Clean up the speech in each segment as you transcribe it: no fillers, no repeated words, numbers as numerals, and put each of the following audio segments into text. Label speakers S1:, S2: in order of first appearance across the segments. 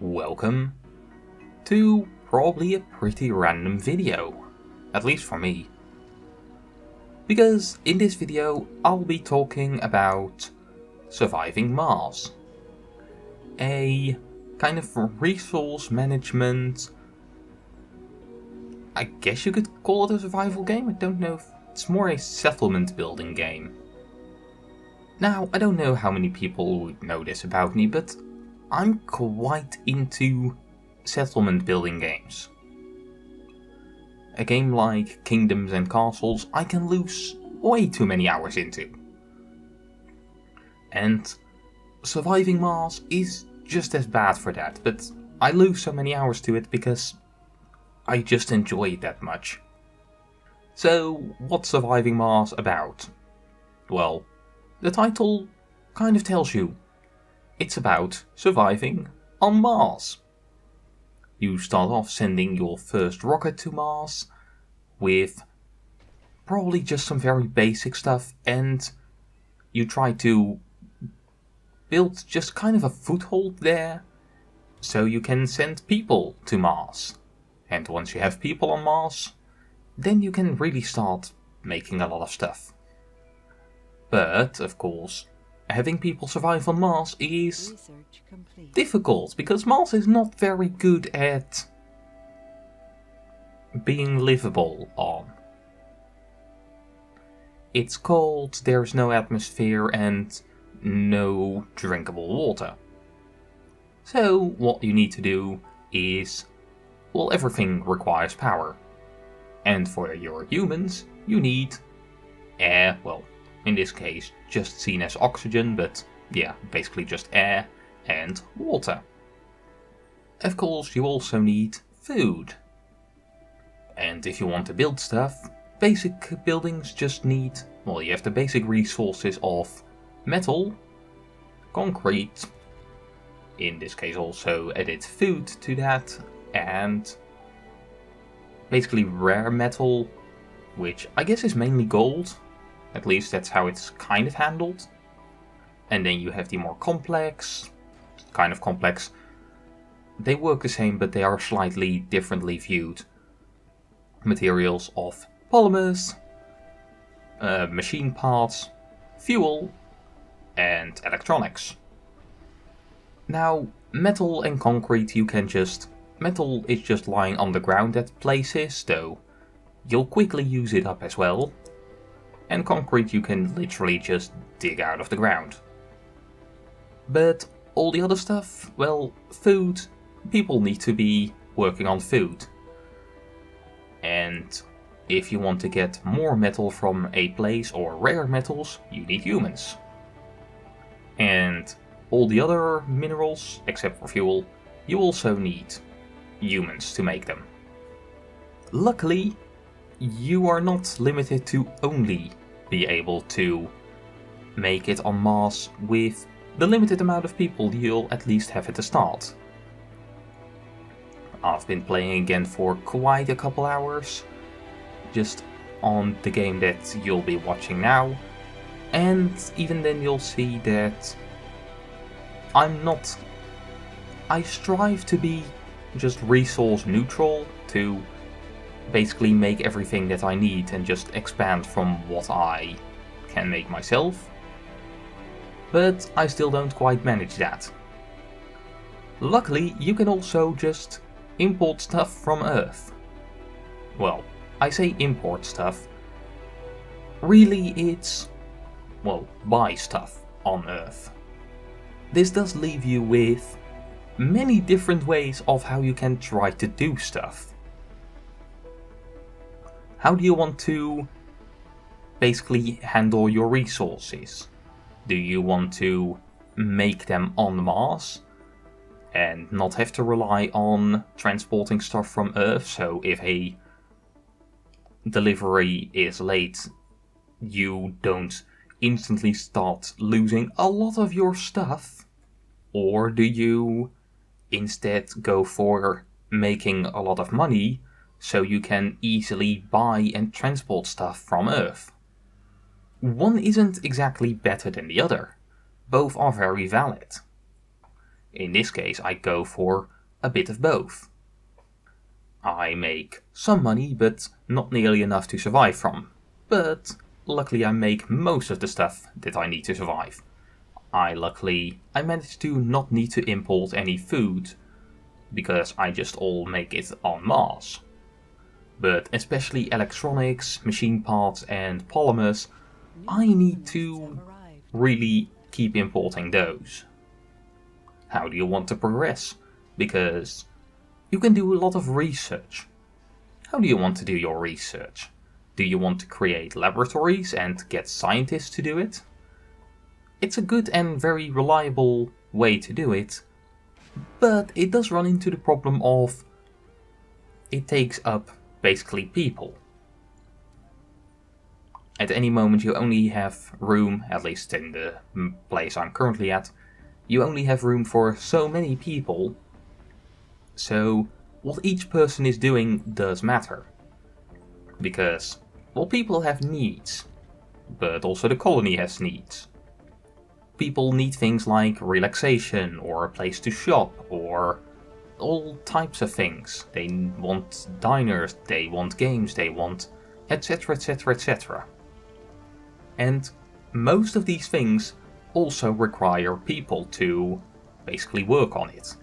S1: Welcome to probably a pretty random video, at least for me. Because in this video I'll be talking about surviving Mars. A kind of resource management, I guess you could call it a survival game, I don't know if it's more a settlement building game. Now, I don't know how many people would know this about me, but I'm quite into settlement building games. A game like Kingdoms and Castles I can lose way too many hours into. And surviving Mars is just as bad for that, but I lose so many hours to it because I just enjoy it that much. So, what's surviving Mars about? Well, the title kind of tells you. It's about surviving on Mars. You start off sending your first rocket to Mars with probably just some very basic stuff, and you try to build just kind of a foothold there so you can send people to Mars. And once you have people on Mars, then you can really start making a lot of stuff. But, of course, having people survive on Mars is difficult, because Mars is not very good at being livable on. It's cold, there's no atmosphere and no drinkable water. So what you need to do is, well, everything requires power. And for your humans, you need air, well, in this case, just seen as oxygen, but yeah, basically just air and water. Of course, you also need food. And if you want to build stuff, basic buildings just need, well, you have the basic resources of metal, concrete, in this case also added food to that, and basically rare metal, which I guess is mainly gold. At least that's how it's kind of handled. And then you have the more complex, kind of complex. They work the same, but they are slightly differently viewed. Materials of polymers, machine parts, fuel, and electronics. Now, metal and concrete you can just... Metal is just lying on the ground at places, though you'll quickly use it up as well. And concrete you can literally just dig out of the ground. But all the other stuff, well, food, people need to be working on food. And if you want to get more metal from a place or rare metals, you need humans. And all the other minerals, except for fuel, you also need humans to make them. Luckily, you are not limited to only be able to make it on Mars with the limited amount of people you'll at least have at the start. I've been playing again for quite a couple hours, just on the game that you'll be watching now, and even then you'll see that I strive to be just resource neutral, to basically make everything that I need and just expand from what I can make myself. But I still don't quite manage that. Luckily, you can also just import stuff from Earth. Well, I say import stuff. Really, it's, well, buy stuff on Earth. This does leave you with many different ways of how you can try to do stuff. How do you want to basically handle your resources? Do you want to make them on Mars and not have to rely on transporting stuff from Earth? So if a delivery is late, you don't instantly start losing a lot of your stuff? Or do you instead go for making a lot of money so you can easily buy and transport stuff from Earth? One isn't exactly better than the other. Both are very valid. In this case, I go for a bit of both. I make some money, but not nearly enough to survive from. But luckily I make most of the stuff that I need to survive. I managed to not need to import any food, because I just all make it en masse. But especially electronics, machine parts and polymers, I need to really keep importing those. How do you want to progress? Because you can do a lot of research. How do you want to do your research? Do you want to create laboratories and get scientists to do it? It's a good and very reliable way to do it, but it does run into the problem of it takes up basically people. At any moment you only have room, at least in the place I'm currently at, you only have room for so many people, so what each person is doing does matter. Because, well, people have needs, but also the colony has needs. People need things like relaxation, or a place to shop, or all types of things. They want diners, they want games, they want etc, etc, etc. And most of these things also require people to basically work on it.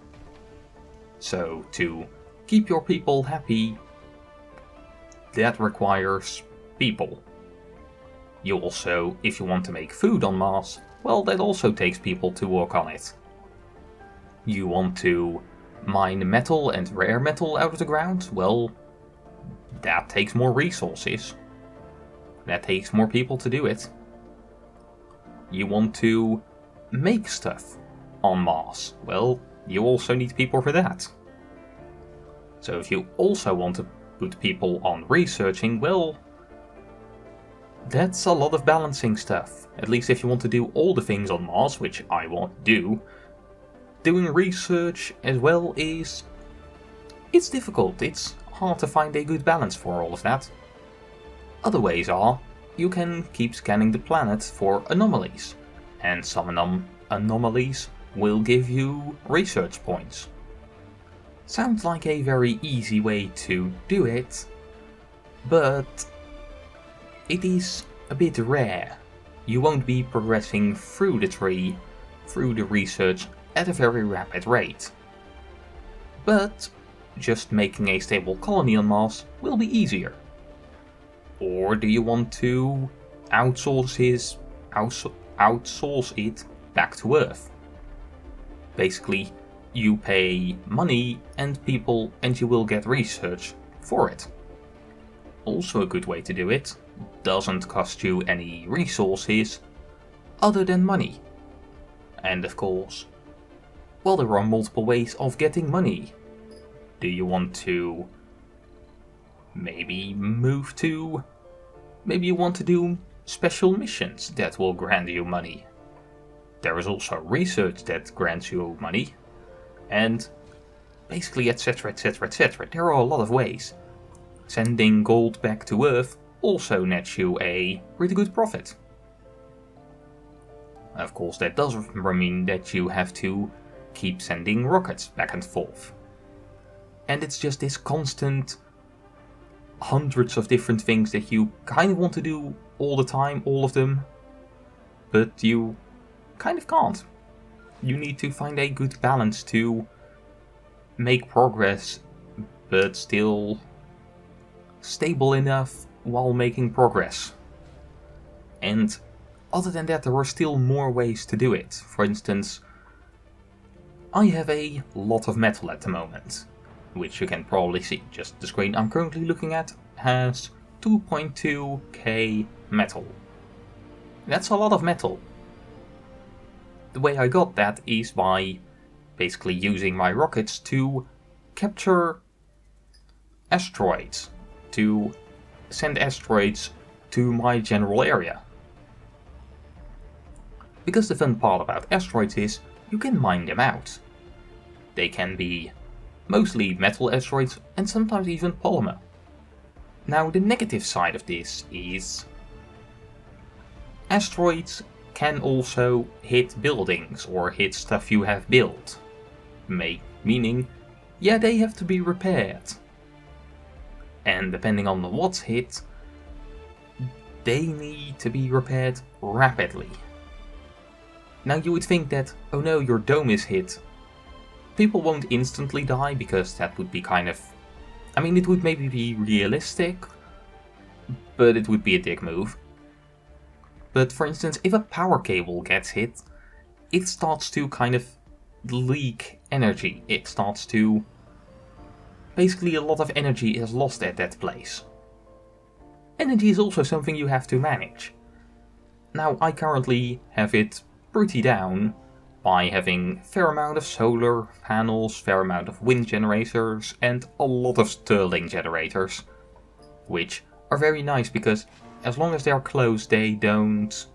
S1: So to keep your people happy, that requires people. You also, if you want to make food en masse, well, that also takes people to work on it. You want to mine metal and rare metal out of the ground? Well, that takes more resources. That takes more people to do it. You want to make stuff en masse? Well, you also need people for that. So if you also want to put people on researching, well, that's a lot of balancing stuff. At least if you want to do all the things en masse, which I won't do, doing research as well it's difficult. It's hard to find a good balance for all of that. Other ways are, you can keep scanning the planet for anomalies, and some anomalies will give you research points. Sounds like a very easy way to do it, but it is a bit rare. You won't be progressing through the tree, through the research at a very rapid rate. But just making a stable colony en masse will be easier. Or do you want to outsource it back to Earth? Basically, you pay money and people and you will get research for it. Also a good way to do it. Doesn't cost you any resources other than money. And of course, well, there are multiple ways of getting money. Do you want to maybe you want to do special missions that will grant you money? There is also research that grants you money, and basically etc, etc, etc. There are a lot of ways. Sending gold back to Earth also nets you a pretty good profit. Of course, that does mean that you have to keep sending rockets back and forth. And it's just this constant hundreds of different things that you kind of want to do all the time, all of them, but you kind of can't. You need to find a good balance to make progress, but still stable enough while making progress. And other than that, there are still more ways to do it. For instance, I have a lot of metal at the moment, which you can probably see. Just the screen I'm currently looking at has 2.2k metal. That's a lot of metal. The way I got that is by basically using my rockets to capture asteroids, to send asteroids to my general area. Because the fun part about asteroids is you can mine them out. They can be mostly metal asteroids and sometimes even polymer. Now the negative side of this is asteroids can also hit buildings or hit stuff you have built, meaning yeah, they have to be repaired. And depending on what's hit, they need to be repaired rapidly. Now you would think that, oh no, your dome is hit. People won't instantly die, because that would be kind of... I mean, it would maybe be realistic, but it would be a dick move. But for instance, if a power cable gets hit, it starts to kind of leak energy. It starts to... Basically, a lot of energy is lost at that place. Energy is also something you have to manage. Now, I currently have it pretty down by having a fair amount of solar panels, fair amount of wind generators, and a lot of Stirling generators. Which are very nice because as long as they are closed, they don't...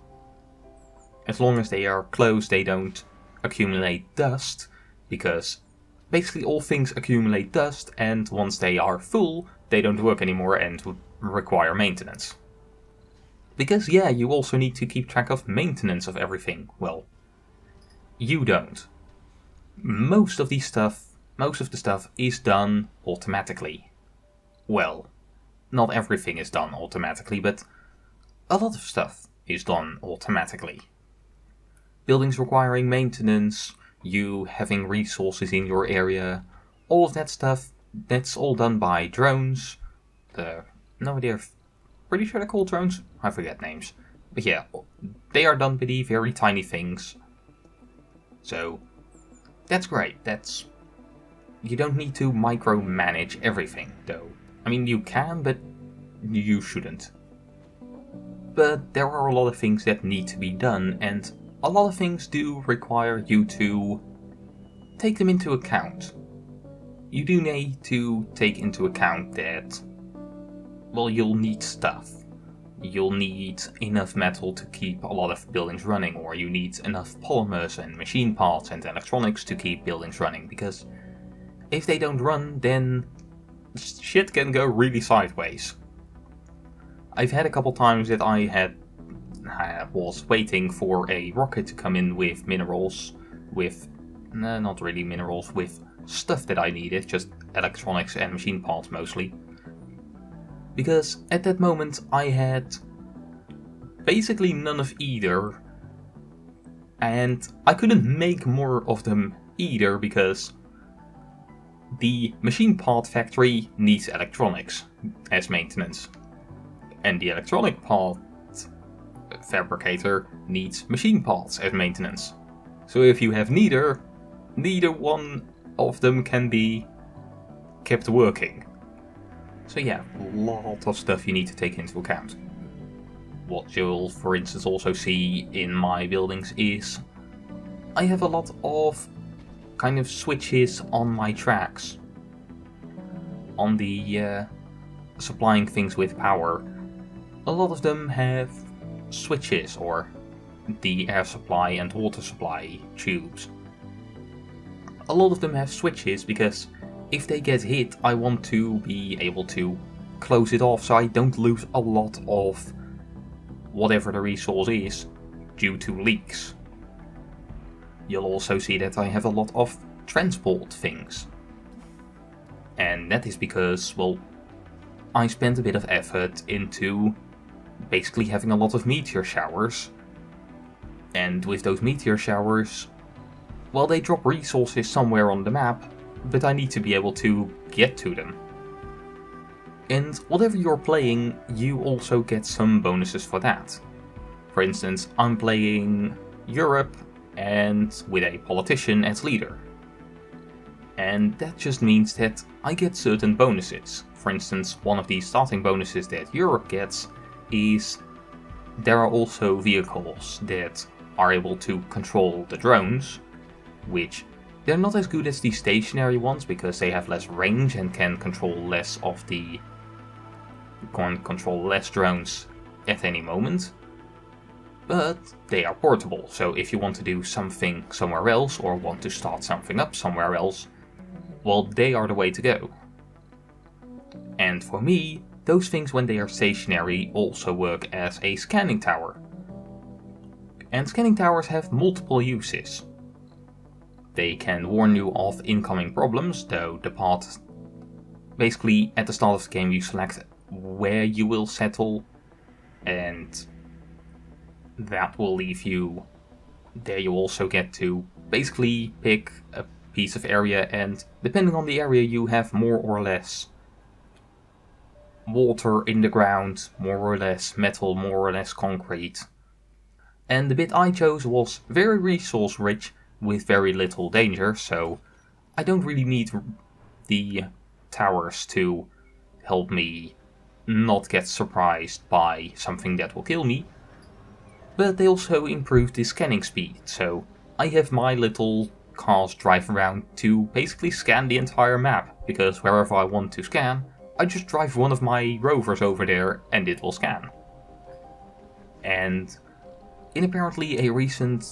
S1: accumulate dust, because basically all things accumulate dust, and once they are full, they don't work anymore and would require maintenance. Because yeah, you also need to keep track of maintenance of everything. Well, you don't. Most of the stuff is done automatically. Well, not everything is done automatically, but a lot of stuff is done automatically. Buildings requiring maintenance, you having resources in your area, all of that stuff, that's all done by drones. No idea, pretty sure they're called drones? I forget names. But yeah, they are done by the very tiny things. So, that's great. You don't need to micromanage everything, though. I mean, you can, but you shouldn't. But there are a lot of things that need to be done, and a lot of things do require you to take them into account. You do need to take into account that, well, you'll need stuff. You'll need enough metal to keep a lot of buildings running, or you need enough polymers and machine parts and electronics to keep buildings running, because if they don't run, then shit can go really sideways. I've had a couple times that I was waiting for a rocket to come in with minerals, not really minerals, with stuff that I needed, just electronics and machine parts mostly. Because at that moment I had basically none of either, and I couldn't make more of them either because the machine part factory needs electronics as maintenance, and the electronic part fabricator needs machine parts as maintenance. So if you have neither one of them can be kept working. So yeah, a lot of stuff you need to take into account. What you'll, for instance, also see in my buildings is I have a lot of kind of switches on my tracks. On the supplying things with power. A lot of them have switches, or the air supply and water supply tubes. A lot of them have switches because if they get hit, I want to be able to close it off so I don't lose a lot of whatever the resource is due to leaks. You'll also see that I have a lot of transport things. And that is because, well, I spent a bit of effort into basically having a lot of meteor showers. And with those meteor showers, well, they drop resources somewhere on the map, but I need to be able to get to them. And whatever you're playing, you also get some bonuses for that. For instance, I'm playing Europe and with a politician as leader. And that just means that I get certain bonuses. For instance, one of the starting bonuses that Europe gets is there are also vehicles that are able to control the drones, which they're not as good as the stationary ones because they have less range and can control less drones at any moment. But they are portable, so if you want to do something somewhere else or want to start something up somewhere else, well, they are the way to go. And for me, those things when they are stationary also work as a scanning tower. And scanning towers have multiple uses. They can warn you of incoming problems, though the path... Basically, at the start of the game you select where you will settle, and that will leave you... There you also get to basically pick a piece of area, and depending on the area you have more or less water in the ground, more or less metal, more or less concrete. And the bit I chose was very resource rich with very little danger, so I don't really need the towers to help me not get surprised by something that will kill me. But they also improved the scanning speed, so I have my little cars drive around to basically scan the entire map, because wherever I want to scan, I just drive one of my rovers over there and it will scan. And in apparently a recent...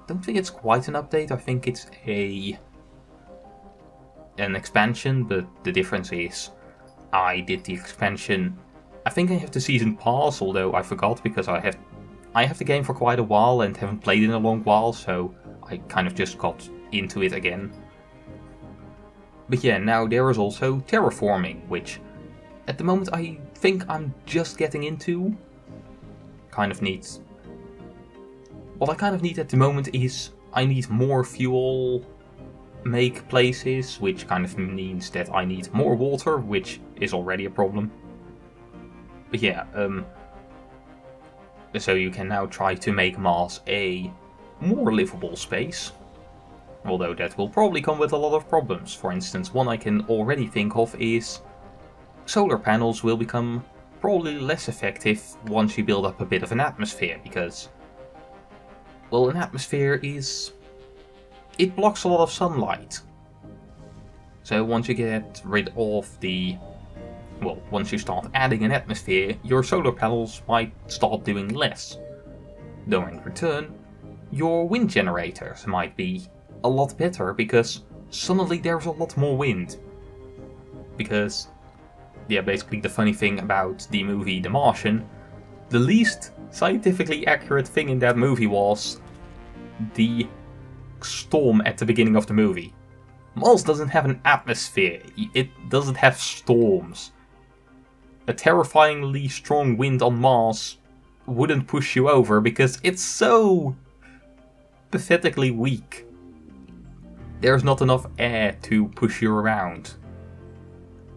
S1: don't think it's quite an update, I think it's an expansion, but the difference is I did the expansion... I think I have the season pass, although I forgot because I have the game for quite a while and haven't played in a long while, so I kind of just got into it again. But yeah, now there is also terraforming, which at the moment I think I'm just getting into. What I kind of need at the moment is I need more fuel make places, which kind of means that I need more water, which is already a problem. But yeah, so you can now try to make Mars a more livable space. Although that will probably come with a lot of problems. For instance, one I can already think of is solar panels will become probably less effective once you build up a bit of an atmosphere, because, well, an atmosphere it blocks a lot of sunlight. So once you get rid of once you start adding an atmosphere, your solar panels might start doing less. Though in return, your wind generators might be a lot better, because suddenly there's a lot more wind. Because, yeah, basically the funny thing about the movie The Martian, the least scientifically accurate thing in that movie was the storm at the beginning of the movie. Mars doesn't have an atmosphere, it doesn't have storms. A terrifyingly strong wind on Mars wouldn't push you over because it's so pathetically weak. There's not enough air to push you around.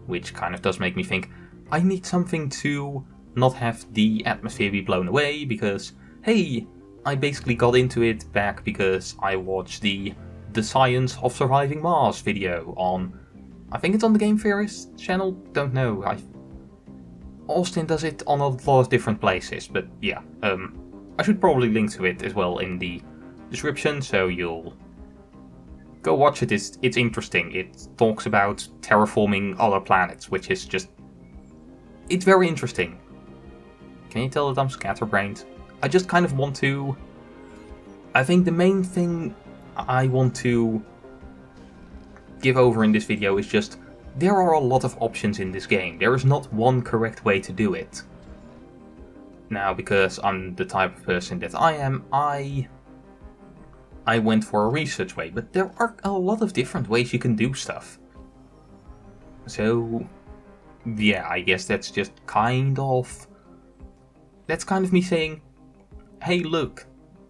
S1: Which kind of does make me think, I need something to not have the atmosphere be blown away, because, hey, I basically got into it back because I watched the Science of Surviving Mars video on, I think it's on the Game Theorist channel, don't know. Austin does it on a lot of different places, but yeah, I should probably link to it as well in the description, so you'll go watch it. It's interesting. It talks about terraforming other planets, which is just... it's very interesting. Can you tell that I'm scatterbrained? I just kind of want to... I think the main thing I want to give over in this video is just... there are a lot of options in this game. There is not one correct way to do it. Now, because I'm the type of person that I am, I went for a research way, but there are a lot of different ways you can do stuff. So, yeah, I guess that's just kind of... that's kind of me saying, hey look,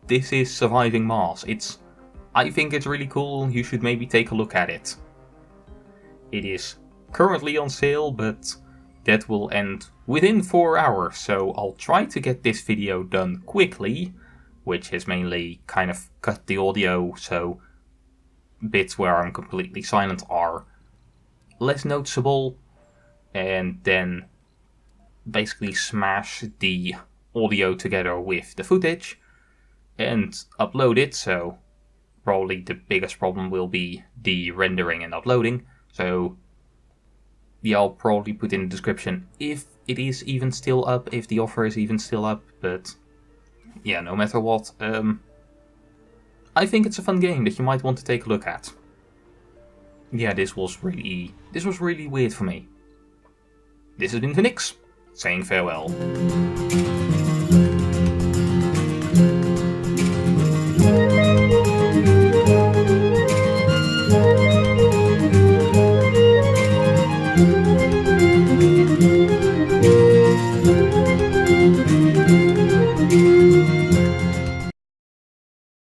S1: this is Surviving Mars. I think it's really cool, you should maybe take a look at it. It is currently on sale, but that will end within 4 hours, so I'll try to get this video done quickly, which is mainly kind of cut the audio, so bits where I'm completely silent are less noticeable, and then basically smash the audio together with the footage and upload it. So probably the biggest problem will be the rendering and uploading. So yeah, I'll probably put in the description if it is even still up, if the offer is even still up, but yeah, no matter what, I think it's a fun game that you might want to take a look at. Yeah, this was really weird for me. This has been Phoenix, saying farewell.